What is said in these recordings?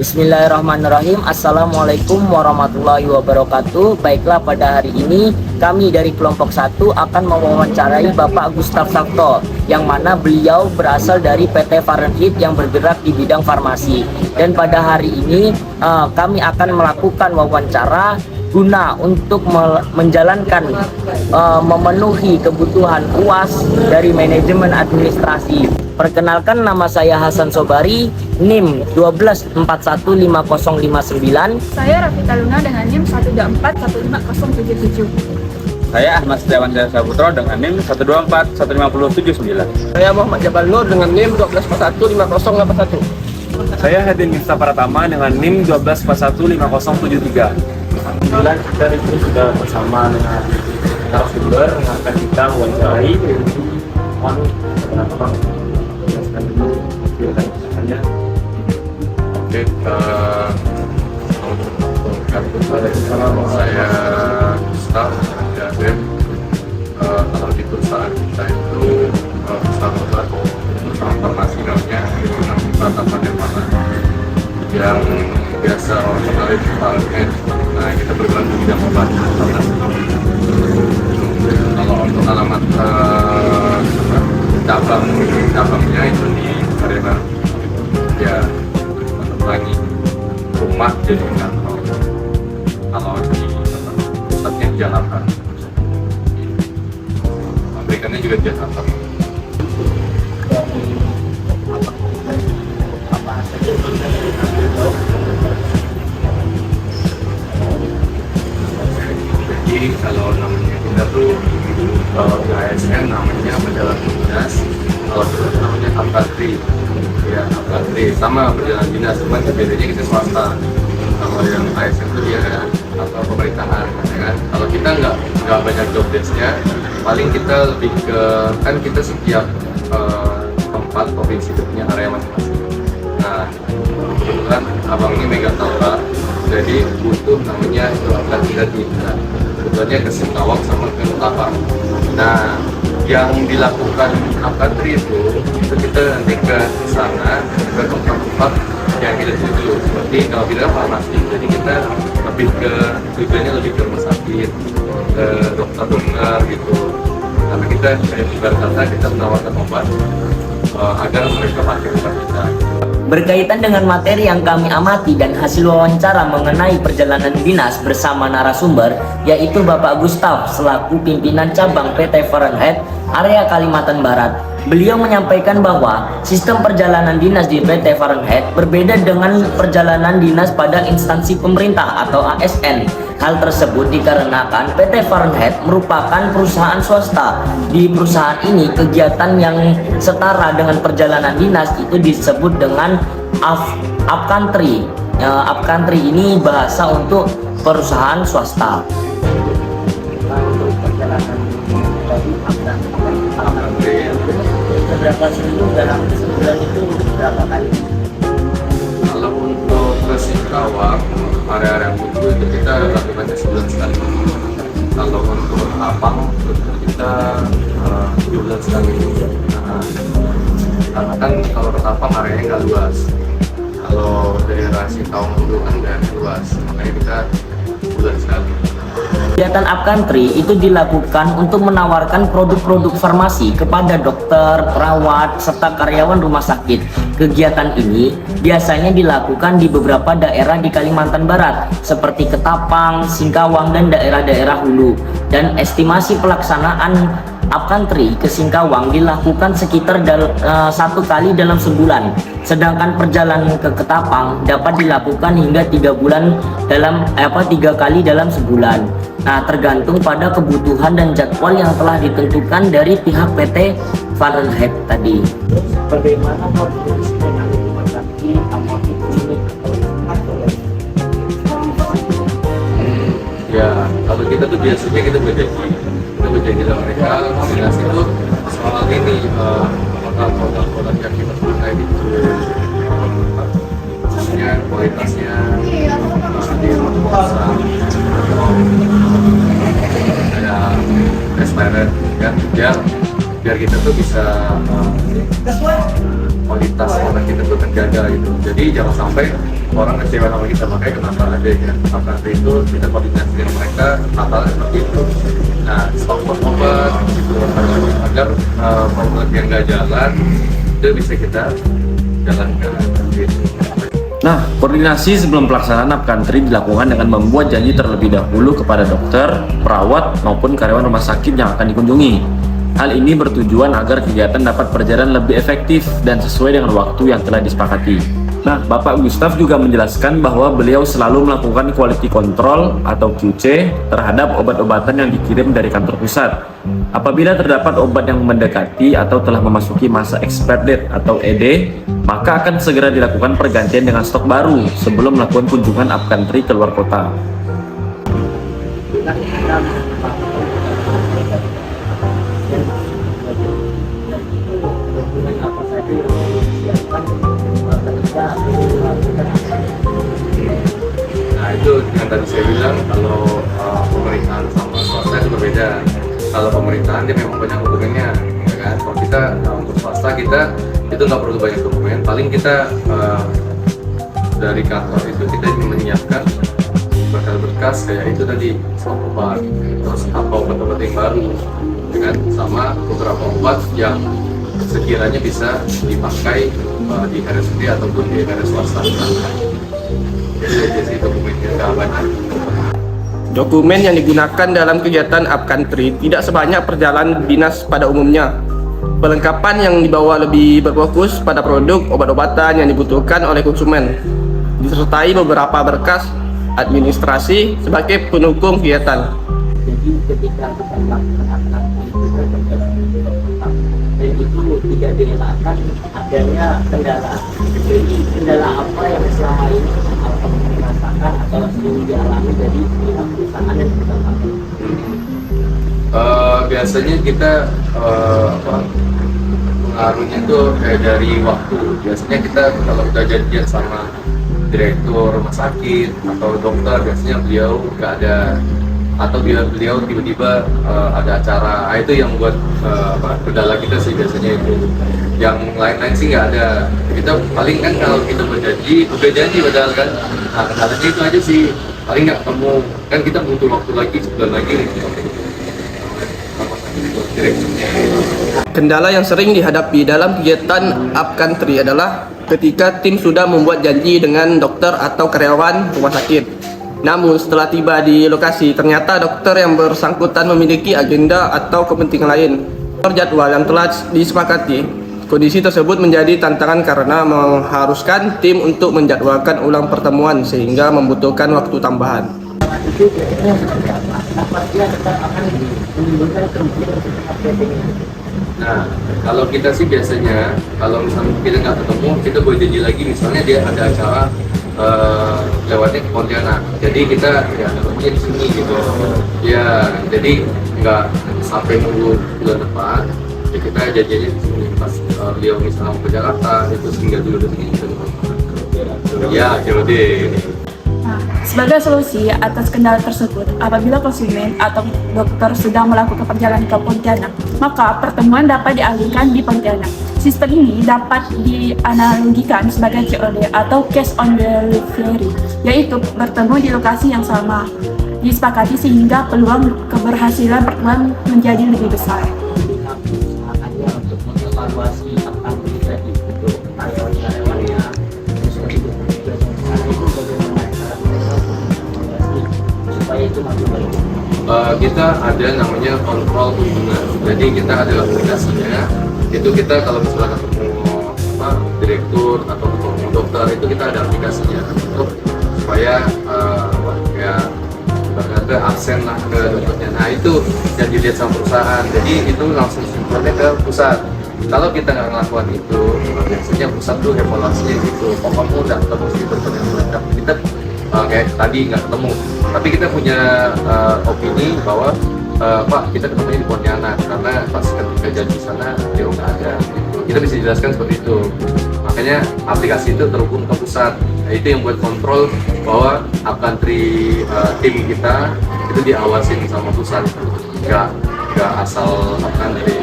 Bismillahirrahmanirrahim. Assalamualaikum warahmatullahi wabarakatuh. Baiklah, pada hari ini kami dari kelompok 1 akan mewawancarai Bapak Gustaf Sabto, yang mana beliau berasal dari PT Fahrenheit yang bergerak di bidang farmasi. Dan pada hari ini kami akan melakukan wawancara guna untuk menjalankan memenuhi kebutuhan UAS dari manajemen administrasi. Perkenalkan, nama saya Hasan Sobari, NIM 1241509. Saya Rafika Luna dengan NIM 1241577. Saya Ahmad Setiawan Jaya Saputro dengan NIM 1241579. Saya Muhammad Jabal Nur dengan NIM 1241501. Saya Hadin Miftah Pratama dengan NIM 1241573. Alhamdulillah, kita itu sudah bersama dengan narasumber yang akan kita wawancarai. Mohon kenapa Bang? Jelaskan dulu kegiatannya. Oke, saya Gustaf Jadem. Kalau di perusahaan kita itu perusahaan obat farmasi namanya, itu namanya Pratama Dermana yang biasa orang kenal di Fahrenheit. Nah, kita bergerak di bidang obat farmasi. Kalau untuk alamat cabangnya itu di Karena ya lagi rumah jadi kantor. Kalau di pusatnya di Jakarta, pabrikannya juga di Jakarta. Jadi kalau namanya kita tuh di ASN namanya perjalanan dinas, kalau kita namanya Apkantri, ya Apkantri sama perjalanan dinas, cuma bedanya kita swasta. Kalau yang ASN itu dia atau pemerintahan, ya kan? Kalau kita nggak banyak job desk-nya, paling kita lebih ke kan kita setiap tempat provinsi itu punya area masing-masing. Nah, kebetulan abang ini megang Talba, jadi butuh namanya itu akan kita tidak kebetulannya ke Singkawang sama ke Ketapang. Nah, yang dilakukan Apkantri itu kita nanti ke sana ke tempat-tempat yang kita tuju, seperti kalau kita farmasi, jadi kita lebih ke tujuannya lebih ke rumah sakit, ke dokter-dokter gitu, karena kita ibarat kata kita menawarkan obat agar mereka pakai obat kita. Berkaitan dengan materi yang kami amati dan hasil wawancara mengenai perjalanan dinas bersama narasumber, yaitu Bapak Gustaf selaku pimpinan cabang PT Fahrenheit area Kalimantan Barat. Beliau menyampaikan bahwa sistem perjalanan dinas di PT Fahrenheit berbeda dengan perjalanan dinas pada instansi pemerintah atau ASN. Hal tersebut dikarenakan PT Fahrenheit merupakan perusahaan swasta. Di perusahaan ini kegiatan yang setara dengan perjalanan dinas itu disebut dengan Apkantri. Apkantri ini bahasa untuk perusahaan swasta. Berapa seminggu dalam sebulan itu berapa kali? Kalau untuk ke Singkawang, area-area butuh itu kita lakukannya sebulan sekali. Kalau untuk Apang kita 7 bulan sekali. Nah, karena kan kalau ke Apang areanya nggak luas. Kalau dari arah Singkawang dulu kan nggak luas, makanya kita bulan sekali. Kegiatan Apkantri itu dilakukan untuk menawarkan produk-produk farmasi kepada dokter, perawat, serta karyawan rumah sakit. Kegiatan ini biasanya dilakukan di beberapa daerah di Kalimantan Barat, seperti Ketapang, Singkawang, dan daerah-daerah hulu. Dan estimasi pelaksanaan Apkantri ke Singkawang dilakukan sekitar 1 kali dalam sebulan, sedangkan perjalanan ke Ketapang dapat dilakukan hingga 3 kali dalam sebulan. Nah, tergantung pada kebutuhan dan jadwal yang telah ditentukan dari pihak PT Fahrenheit tadi. Bagaimana koordinasi dengan rumah sakit, apotek, klinik, atau Ya, kalau kita tuh biasanya kita berjanji sama mereka, koordinasi itu soal ini produk yang kita pakai gitu, khususnya kualitasnya bisa dimaksudkan kayak transparent kan, biar kita tuh bisa kualitas produk kita tuh terjaga gitu. Jadi jangan sampai orang kecewa sama kita, makanya kenapa adanya aplikasi itu kita koordinasi dengan mereka hal seperti itu. Nah, stok obat gitu agar obat yang nggak jalan itu bisa kita jalankan gitu. Nah, koordinasi sebelum pelaksanaan upcountry dilakukan dengan membuat janji terlebih dahulu kepada dokter, perawat, maupun karyawan rumah sakit yang akan dikunjungi. Hal ini bertujuan agar kegiatan dapat berjalan lebih efektif dan sesuai dengan waktu yang telah disepakati. Nah, Bapak Gustaf juga menjelaskan bahwa beliau selalu melakukan quality control atau QC terhadap obat-obatan yang dikirim dari kantor pusat. Apabila terdapat obat yang mendekati atau telah memasuki masa expired date atau ED, maka akan segera dilakukan pergantian dengan stok baru sebelum melakukan kunjungan upcountry ke luar kota. Nah, itu yang tadi saya bilang, kalau pemerintahan sama swasta itu berbeda. Kalau pemerintahan dia memang banyak dokumennya, ya kan? Kalau kita untuk swasta kita itu nggak perlu banyak dokumen. Paling kita dari kantor itu kita menyiapkan berkas-berkas kayak itu tadi, stok obat, terus apa obat-obat yang baru, ya kan? Sama beberapa obat yang sekiranya bisa dipakai di RSUD ataupun di RS swasta. Jadi dokumennya nggak banyak. Dokumen yang digunakan dalam kegiatan upcountry tidak sebanyak perjalanan dinas pada umumnya. Perlengkapan yang dibawa lebih berfokus pada produk obat-obatan yang dibutuhkan oleh konsumen, disertai beberapa berkas administrasi sebagai pendukung kegiatan. Jadi ketika kita melakukan upcountry dan itu tidak direlakan adanya kendala. Jadi kendala apa yang selama ini Alkom dirasakan atau sering dialami dari pihak perusahaan dan perusahaan? Biasanya kita pengaruhnya tuh kayak dari waktu. Biasanya kita kalau udah janjian sama direktur rumah sakit atau dokter, biasanya beliau nggak ada, atau beliau tiba-tiba ada acara. Nah, itu yang buat kendala kita sih biasanya itu. Yang lain-lain sih nggak ada. Kita paling kan kalau kita udah janji padahal kan. Nah, kendalanya itu aja sih, paling nggak ketemu. Kan kita butuh waktu lagi, sebulan lagi nih. Kendala yang sering dihadapi dalam kegiatan upcountry adalah ketika tim sudah membuat janji dengan dokter atau karyawan rumah sakit. Namun setelah tiba di lokasi, ternyata dokter yang bersangkutan memiliki agenda atau kepentingan lain. Jadwal yang telah disepakati, kondisi tersebut menjadi tantangan karena mengharuskan tim untuk menjadwalkan ulang pertemuan sehingga membutuhkan waktu tambahan. Itu biasanya seperti apa? Apakah dia tetap akan menimbulkan kerugian Nah, kalau kita sih biasanya, kalau misalnya kita nggak ketemu, kita boleh janji lagi. Misalnya dia ada acara lewatnya ke Pontianak, jadi kita ya ketemunya di sini gitu. Ya, jadi nggak sampai nunggu bulan depan. Ya kita janjinya di sini pas beliau misalnya mau ke Jakarta, itu singgah dulu di sini. Ya, jadi. Nah, sebagai solusi atas kendala tersebut, apabila konsumen atau dokter sedang melakukan perjalanan ke Pontianak, maka pertemuan dapat dialihkan di Pontianak. Sistem ini dapat dianalogikan sebagai COD atau Cash on Delivery, yaitu bertemu di lokasi yang sama, disepakati sehingga peluang keberhasilan pertemuan menjadi lebih besar. hanya untuk mengevaluasi upcountry tadi untuk karyawan-karyawannya, terus untuk itu bagaimana cara mereka supaya itu makin baik. Kita ada namanya kontrol kunjungan. Jadi kita ada aplikasinya. Itu kita kalau misalnya ketemu direktur atau ketemu dokter, itu kita ada aplikasinya untuk supaya ya berkata absen lah ke dokternya. Nah, itu yang dilihat sama perusahaan. Jadi itu langsung sinkronnya ke pusat. Kalau kita nggak ngelakukan itu, biasanya pusat tuh evaluasinya gitu. Oh, kamu udah ketemu si dokter yang lengkap. Kita kayak tadi nggak ketemu, tapi kita punya opini bahwa Pak, kita ketemunya di Pontianak karena pas ketika janji sana dia nggak ada. Kita bisa jelaskan seperti itu. Makanya aplikasi itu terhubung ke pusat. Nah, itu yang buat kontrol bahwa upcountry tim kita itu diawasin sama pusat, nggak asal upcountry.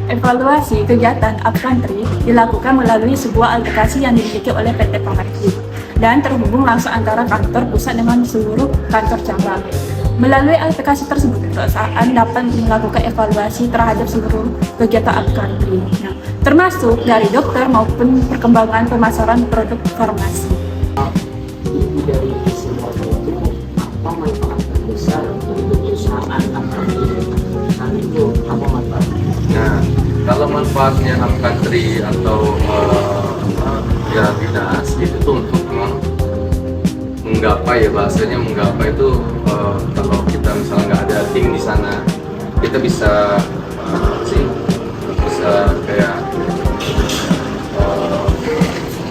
Evaluasi kegiatan upcountry dilakukan melalui sebuah aplikasi yang dimiliki oleh PT Pamarti. dan terhubung langsung antara kantor pusat dengan seluruh kantor cabang. Melalui aplikasi tersebut, perusahaan dapat melakukan evaluasi terhadap seluruh kegiatan upcountry, termasuk dari dokter maupun perkembangan pemasaran produk farmasi. Ibu dari semua itu apa manfaat terbesar untuk perusahaan upcountry? Itu apa manfaatnya? Nah, kalau manfaatnya upcountry atau ya dinas itu tuh untuk menggapai, ya bahasanya menggapai itu kalau kita misalnya nggak ada tim di sana, kita bisa bisa kayak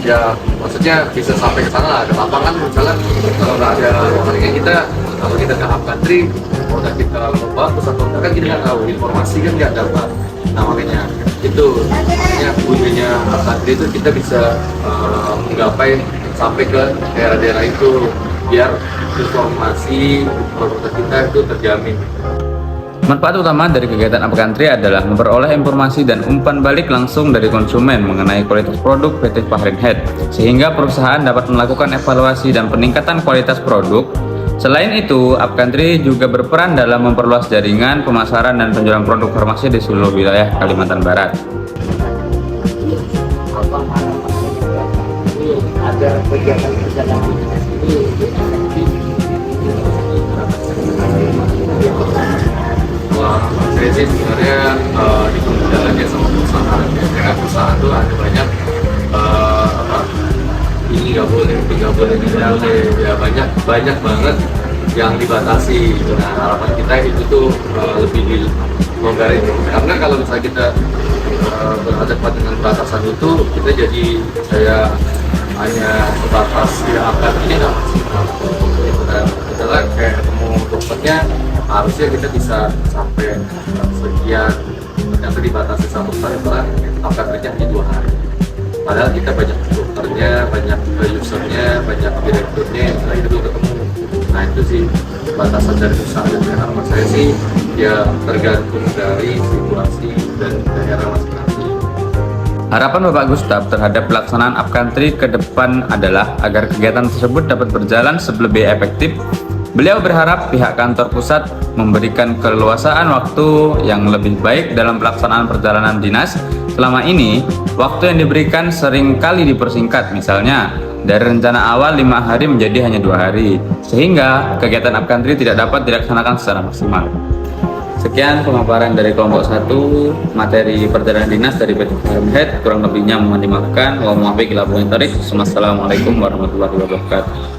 ya maksudnya bisa sampai ke sana lah, ada lapangan misalnya. Kalau nggak ada lapangan kita, kalau kita ke upcountry udah kita mau bagus atau enggak kan kita nggak tahu, informasi kan nggak dapat. Nah makanya itu makanya gunanya upcountry itu kita bisa menggapai sampai ke daerah-daerah itu biar informasi produk kita itu terjamin. Manfaat utama dari kegiatan upcountry adalah memperoleh informasi dan umpan balik langsung dari konsumen mengenai kualitas produk PT Fahrenheit, sehingga perusahaan dapat melakukan evaluasi dan peningkatan kualitas produk. Selain itu, upcountry juga berperan dalam memperluas jaringan pemasaran dan penjualan produk farmasi di seluruh wilayah Kalimantan Barat. Apa harapannya agar kegiatan-kegiatan ini efektif? Wah, saya sih sebenarnya di jalannya sama perusahaan, karena perusahaan tuh ada banyak ini nggak boleh, itu nggak boleh, ya banyak banget yang dibatasi. Nah harapan kita itu tuh lebih dilonggarin, karena kalau misalnya kita berhadapan dengan batasan itu, kita jadi saya hanya sebatas tidak akan ini nggak maksimal. Adalah kayak ketemu dokternya, harusnya kita bisa sampai sekian, ternyata dibatasi satu kali pelan, akan kerja hanya 2 hari. Padahal kita banyak dokternya, banyak usernya, banyak direkturnya, setelah itu belum ketemu. Nah itu sih batasan dari usaha, dan harapan saya sih ya tergantung dari situasi dan daerah masing-masing. Harapan Bapak Gustaf terhadap pelaksanaan upcountry ke depan adalah agar kegiatan tersebut dapat berjalan lebih efektif. Beliau berharap pihak kantor pusat memberikan keleluasaan waktu yang lebih baik dalam pelaksanaan perjalanan dinas. Selama ini, waktu yang diberikan sering kali dipersingkat, misalnya dari rencana awal 5 hari menjadi hanya 2 hari, sehingga kegiatan upcountry tidak dapat dilaksanakan secara maksimal. Sekian pemaparan dari kelompok 1 materi perjalanan dinas dari PT Fahrenheit. Kurang lebihnya mohon dimaafkan. Wassalamualaikum warahmatullahi wabarakatuh.